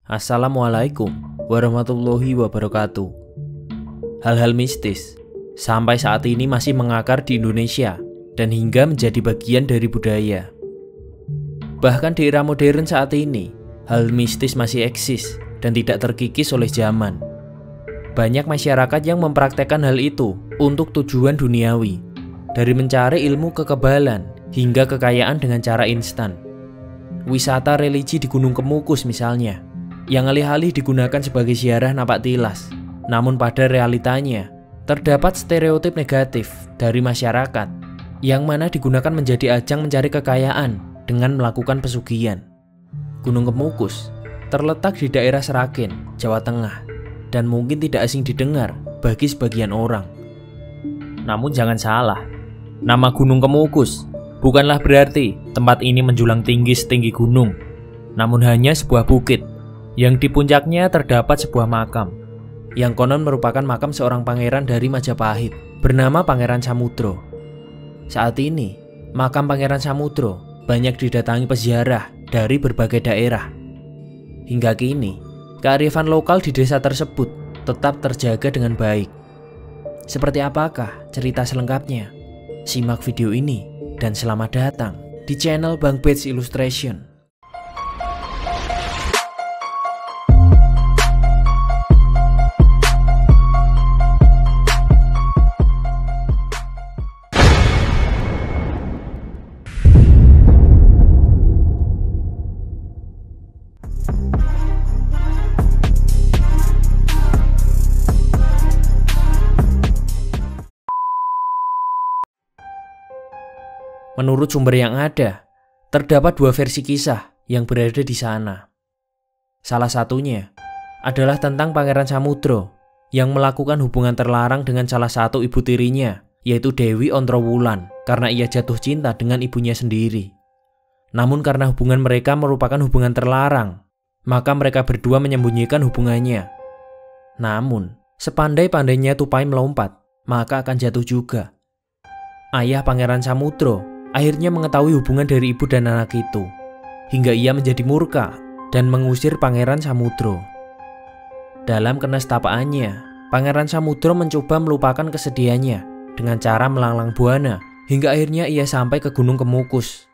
Assalamualaikum warahmatullahi wabarakatuh. Hal-hal mistis sampai saat ini masih mengakar di Indonesia dan hingga menjadi bagian dari budaya. Bahkan di era modern saat ini, hal mistis masih eksis dan tidak terkikis oleh zaman. Banyak masyarakat yang mempraktekkan hal itu untuk tujuan duniawi, dari mencari ilmu kekebalan hingga kekayaan dengan cara instan. Wisata religi di Gunung Kemukus misalnya, yang alih-alih digunakan sebagai ziarah napak tilas, namun pada realitanya terdapat stereotip negatif dari masyarakat yang mana digunakan menjadi ajang mencari kekayaan dengan melakukan pesugihan. Gunung Kemukus terletak di daerah Seragen, Jawa Tengah, dan mungkin tidak asing didengar bagi sebagian orang. Namun jangan salah, nama Gunung Kemukus bukanlah berarti tempat ini menjulang tinggi setinggi gunung, namun hanya sebuah bukit yang di puncaknya terdapat sebuah makam yang konon merupakan makam seorang pangeran dari Majapahit bernama Pangeran Samudro. Saat ini, makam Pangeran Samudro banyak didatangi peziarah dari berbagai daerah. Hingga kini, kearifan lokal di desa tersebut tetap terjaga dengan baik. Seperti apakah cerita selengkapnya? Simak video ini dan selamat datang di channel Bang Bets Illustration. Menurut sumber yang ada, terdapat dua versi kisah yang berada di sana. Salah satunya adalah tentang Pangeran Samudro yang melakukan hubungan terlarang dengan salah satu ibu tirinya, yaitu Dewi Ontrowulan, karena ia jatuh cinta dengan ibunya sendiri. Namun karena hubungan mereka merupakan hubungan terlarang, maka mereka berdua menyembunyikan hubungannya. Namun, sepandai-pandainya tupai melompat, maka akan jatuh juga. Ayah Pangeran Samudro akhirnya mengetahui hubungan dari ibu dan anak itu, hingga ia menjadi murka dan mengusir Pangeran Samudro. Dalam kenestapaannya, Pangeran Samudro mencoba melupakan kesedihannya dengan cara melanglang buana, hingga akhirnya ia sampai ke Gunung Kemukus.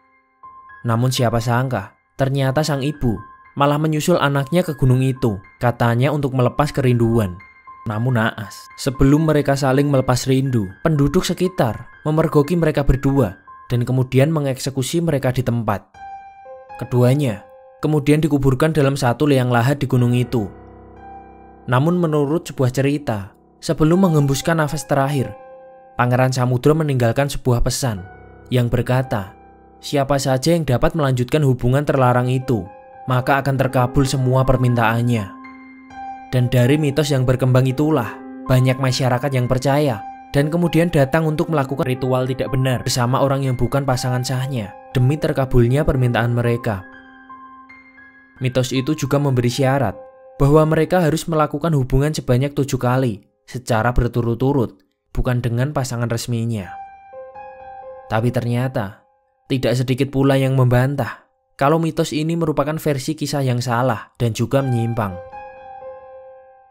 Namun siapa sangka, ternyata sang ibu malah menyusul anaknya ke gunung itu, katanya untuk melepas kerinduan. Namun naas, sebelum mereka saling melepas rindu, penduduk sekitar memergoki mereka berdua dan kemudian mengeksekusi mereka di tempat. Keduanya kemudian dikuburkan dalam satu liang lahat di gunung itu. Namun menurut sebuah cerita, sebelum menghembuskan nafas terakhir, Pangeran Samudro meninggalkan sebuah pesan yang berkata, siapa saja yang dapat melanjutkan hubungan terlarang itu, maka akan terkabul semua permintaannya. Dan dari mitos yang berkembang itulah, banyak masyarakat yang percaya dan kemudian datang untuk melakukan ritual tidak benar bersama orang yang bukan pasangan sahnya demi terkabulnya permintaan mereka. Mitos itu juga memberi syarat bahwa mereka harus melakukan hubungan sebanyak 7 kali secara berturut-turut, bukan dengan pasangan resminya. Tapi ternyata tidak sedikit pula yang membantah kalau mitos ini merupakan versi kisah yang salah dan juga menyimpang.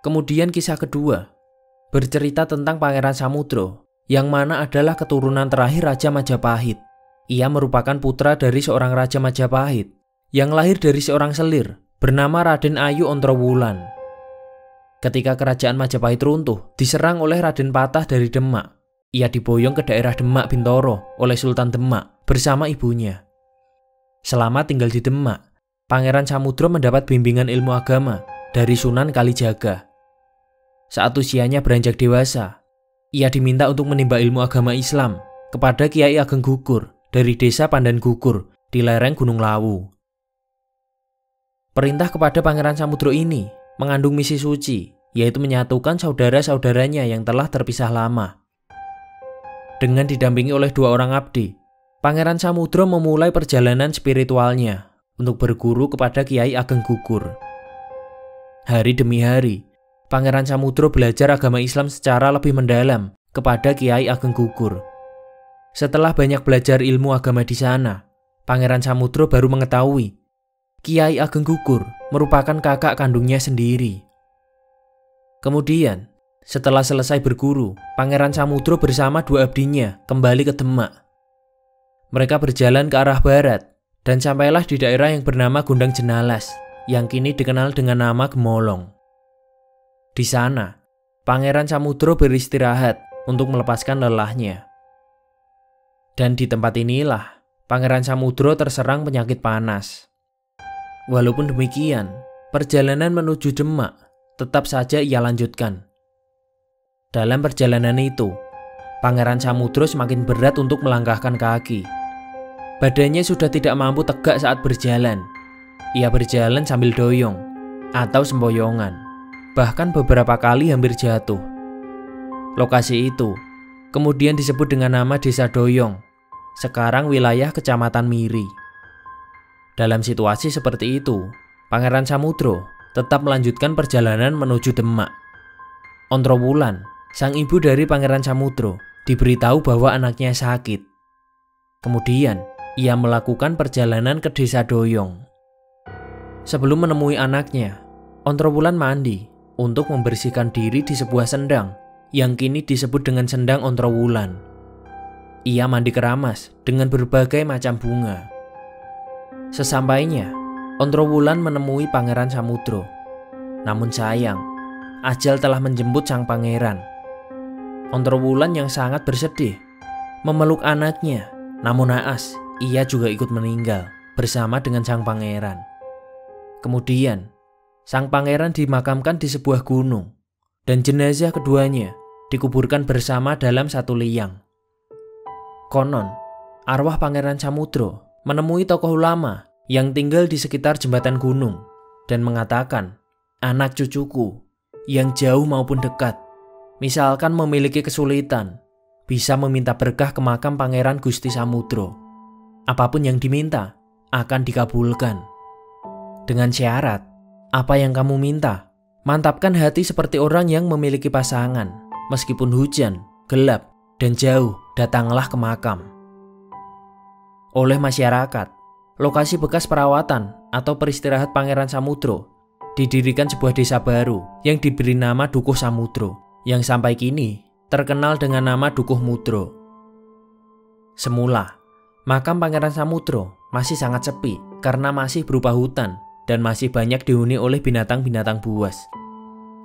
Kemudian kisah kedua bercerita tentang Pangeran Samudro, yang mana adalah keturunan terakhir Raja Majapahit. Ia merupakan putra dari seorang Raja Majapahit yang lahir dari seorang selir bernama Raden Ayu Ontrowulan. Ketika kerajaan Majapahit runtuh, diserang oleh Raden Patah dari Demak. Ia diboyong ke daerah Demak Bintoro oleh Sultan Demak bersama ibunya. Selama tinggal di Demak, Pangeran Samudro mendapat bimbingan ilmu agama dari Sunan Kalijaga. Saat usianya beranjak dewasa, ia diminta untuk menimba ilmu agama Islam kepada Kiai Ageng Gugur dari desa Pandan Gugur di lereng Gunung Lawu. Perintah kepada Pangeran Samudro ini mengandung misi suci, yaitu menyatukan saudara-saudaranya yang telah terpisah lama. Dengan didampingi oleh 2 orang abdi, Pangeran Samudro memulai perjalanan spiritualnya untuk berguru kepada Kiai Ageng Gugur. Hari demi hari, Pangeran Samudro belajar agama Islam secara lebih mendalam kepada Kiai Ageng Gugur. Setelah banyak belajar ilmu agama di sana, Pangeran Samudro baru mengetahui Kiai Ageng Gugur merupakan kakak kandungnya sendiri. Kemudian, setelah selesai berguru, Pangeran Samudro bersama dua abdinya kembali ke Demak. Mereka berjalan ke arah barat dan sampailah di daerah yang bernama Gondang Jenalas, yang kini dikenal dengan nama Gemolong. Di sana, Pangeran Samudro beristirahat untuk melepaskan lelahnya. Dan di tempat inilah Pangeran Samudro terserang penyakit panas. Walaupun demikian, perjalanan menuju Demak tetap saja ia lanjutkan. Dalam perjalanan itu, Pangeran Samudro semakin berat untuk melangkahkan kaki. Badannya sudah tidak mampu tegak saat berjalan. Ia berjalan sambil doyong atau sempoyongan, bahkan beberapa kali hampir jatuh. Lokasi itu kemudian disebut dengan nama Desa Doyong, sekarang wilayah Kecamatan Miri. Dalam situasi seperti itu, Pangeran Samudro tetap melanjutkan perjalanan menuju Demak. Ontrowulan, sang ibu dari Pangeran Samudro, diberitahu bahwa anaknya sakit. Kemudian, ia melakukan perjalanan ke Desa Doyong. Sebelum menemui anaknya, Ontrowulan mandi untuk membersihkan diri di sebuah sendang yang kini disebut dengan Sendang Ontrowulan. Ia mandi keramas dengan berbagai macam bunga. Sesampainya, Ontrowulan menemui Pangeran Samudro. Namun sayang, ajal telah menjemput sang pangeran. Ontrowulan yang sangat bersedih memeluk anaknya, namun naas, ia juga ikut meninggal bersama dengan sang pangeran. Kemudian, sang pangeran dimakamkan di sebuah gunung, dan jenazah keduanya dikuburkan bersama dalam satu liang. Konon, arwah Pangeran Samudro menemui tokoh ulama yang tinggal di sekitar jembatan gunung dan mengatakan, anak cucuku yang jauh maupun dekat, misalkan memiliki kesulitan, bisa meminta berkah ke makam Pangeran Gusti Samudro. Apapun yang diminta akan dikabulkan. Dengan syarat, apa yang kamu minta, mantapkan hati seperti orang yang memiliki pasangan. Meskipun hujan, gelap, dan jauh, datanglah ke makam. Oleh masyarakat, lokasi bekas perawatan atau peristirahat Pangeran Samudro didirikan sebuah desa baru yang diberi nama Dukuh Samudro, yang sampai kini terkenal dengan nama Dukuh Mudro. Semula, makam Pangeran Samudro masih sangat sepi karena masih berupa hutan dan masih banyak dihuni oleh binatang-binatang buas.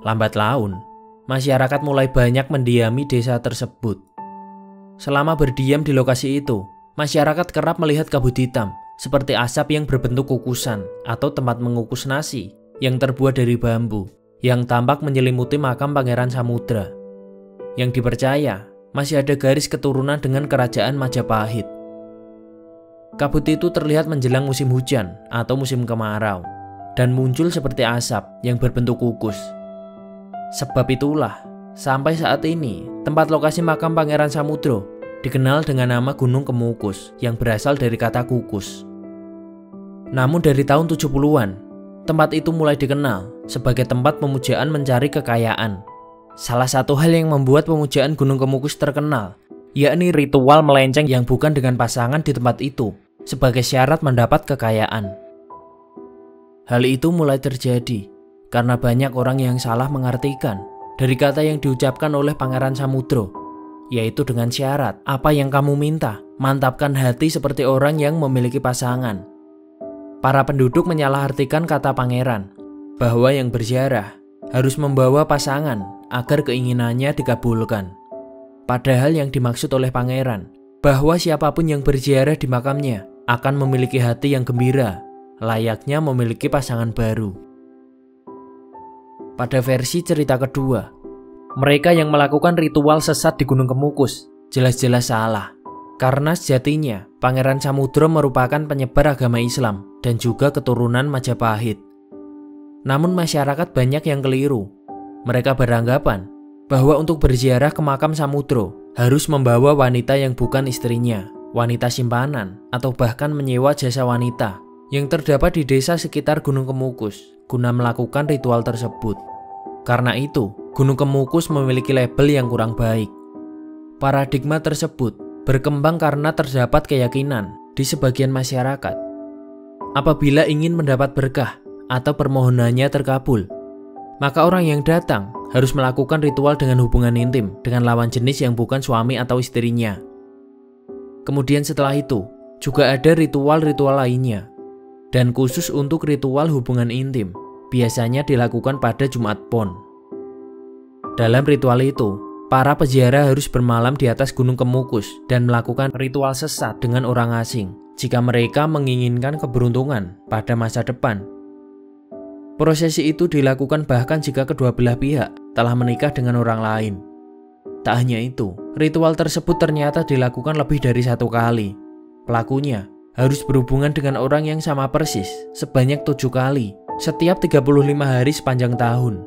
Lambat laun, masyarakat mulai banyak mendiami desa tersebut. Selama berdiam di lokasi itu, masyarakat kerap melihat kabut hitam seperti asap yang berbentuk kukusan atau tempat mengukus nasi yang terbuat dari bambu yang tampak menyelimuti makam Pangeran Samudra. Yang dipercaya masih ada garis keturunan dengan kerajaan Majapahit. Kabut itu terlihat menjelang musim hujan atau musim kemarau dan muncul seperti asap yang berbentuk kukus. Sebab itulah, sampai saat ini, tempat lokasi makam Pangeran Samudro dikenal dengan nama Gunung Kemukus yang berasal dari kata kukus. Namun dari tahun 70-an, tempat itu mulai dikenal sebagai tempat pemujaan mencari kekayaan. Salah satu hal yang membuat pemujaan Gunung Kemukus terkenal, yakni ritual melenceng yang bukan dengan pasangan di tempat itu sebagai syarat mendapat kekayaan. Hal itu mulai terjadi karena banyak orang yang salah mengartikan dari kata yang diucapkan oleh Pangeran Samudro, yaitu dengan syarat, apa yang kamu minta, mantapkan hati seperti orang yang memiliki pasangan. Para penduduk menyalahartikan kata pangeran, bahwa yang berziarah harus membawa pasangan agar keinginannya dikabulkan. Padahal yang dimaksud oleh pangeran, bahwa siapapun yang berziarah di makamnya akan memiliki hati yang gembira, layaknya memiliki pasangan baru. Pada versi cerita kedua, mereka yang melakukan ritual sesat di Gunung Kemukus jelas-jelas salah. Karena sejatinya Pangeran Samudro merupakan penyebar agama Islam dan juga keturunan Majapahit. Namun masyarakat banyak yang keliru. Mereka beranggapan bahwa untuk berziarah ke makam Samudro harus membawa wanita yang bukan istrinya, wanita simpanan, atau bahkan menyewa jasa wanita yang terdapat di desa sekitar Gunung Kemukus guna melakukan ritual tersebut. Karena itu, Gunung Kemukus memiliki label yang kurang baik. Paradigma tersebut berkembang karena terdapat keyakinan di sebagian masyarakat Apabila ingin mendapat berkah atau permohonannya terkabul, maka orang yang datang harus melakukan ritual dengan hubungan intim dengan lawan jenis yang bukan suami atau istrinya. Kemudian setelah itu, juga ada ritual-ritual lainnya. Dan khusus untuk ritual hubungan intim, biasanya dilakukan pada Jumat Pon. Dalam ritual itu, para peziarah harus bermalam di atas Gunung Kemukus dan melakukan ritual sesat dengan orang asing jika mereka menginginkan keberuntungan pada masa depan. Prosesi itu dilakukan bahkan jika kedua belah pihak telah menikah dengan orang lain. Tak hanya itu, ritual tersebut ternyata dilakukan lebih dari 1 kali. Pelakunya harus berhubungan dengan orang yang sama persis sebanyak 7 kali setiap 35 hari sepanjang tahun.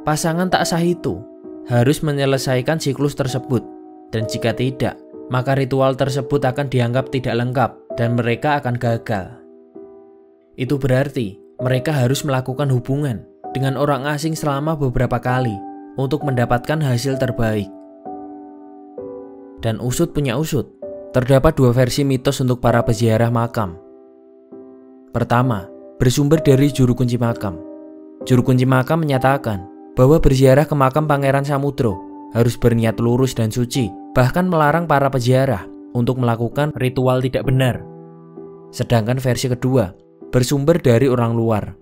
Pasangan tak sah itu harus menyelesaikan siklus tersebut, dan jika tidak, maka ritual tersebut akan dianggap tidak lengkap dan mereka akan gagal. Itu berarti mereka harus melakukan hubungan dengan orang asing selama beberapa kali untuk mendapatkan hasil terbaik. Dan usut punya usut, terdapat 2 versi mitos untuk para peziarah makam. Pertama, bersumber dari juru kunci makam. Juru kunci makam menyatakan bahwa berziarah ke makam Pangeran Samudro harus berniat lurus dan suci, bahkan melarang para peziarah untuk melakukan ritual tidak benar. Sedangkan versi kedua bersumber dari orang luar.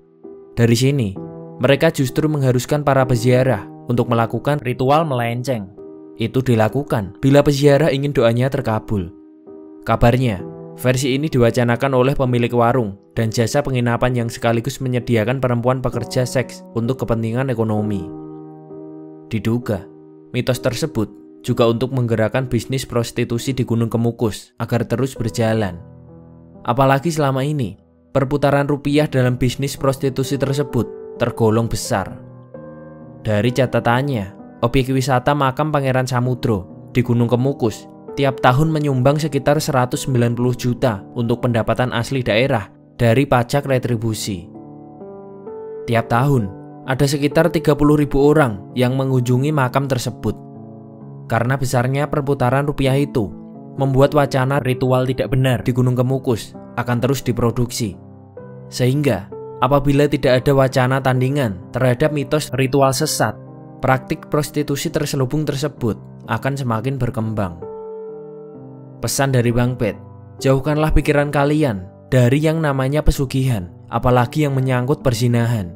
Dari sini, mereka justru mengharuskan para peziarah untuk melakukan ritual melenceng. Itu dilakukan bila peziarah ingin doanya terkabul. Kabarnya, versi ini diwacanakan oleh pemilik warung dan jasa penginapan yang sekaligus menyediakan perempuan pekerja seks untuk kepentingan ekonomi. Diduga, mitos tersebut juga untuk menggerakkan bisnis prostitusi di Gunung Kemukus agar terus berjalan. Apalagi selama ini, perputaran rupiah dalam bisnis prostitusi tersebut tergolong besar. Dari catatannya, objek wisata makam Pangeran Samudro di Gunung Kemukus tiap tahun menyumbang sekitar 190 juta untuk pendapatan asli daerah dari pajak retribusi. Tiap tahun, ada sekitar 30.000 orang yang mengunjungi makam tersebut. Karena besarnya perputaran rupiah itu, membuat wacana ritual tidak benar di Gunung Kemukus akan terus diproduksi. Sehingga, apabila tidak ada wacana tandingan terhadap mitos ritual sesat, praktik prostitusi terselubung tersebut akan semakin berkembang. Pesan dari Bang Pet, jauhkanlah pikiran kalian dari yang namanya pesugihan, apalagi yang menyangkut perzinahan.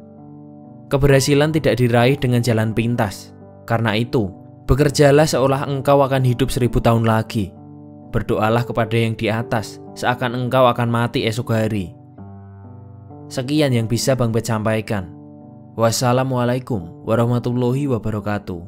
Keberhasilan tidak diraih dengan jalan pintas. Karena itu, bekerjalah seolah engkau akan hidup 1000 tahun lagi. Berdoalah kepada yang di atas, seakan engkau akan mati esok hari. Sekian yang bisa Bang Pet sampaikan. Wassalamualaikum warahmatullahi wabarakatuh.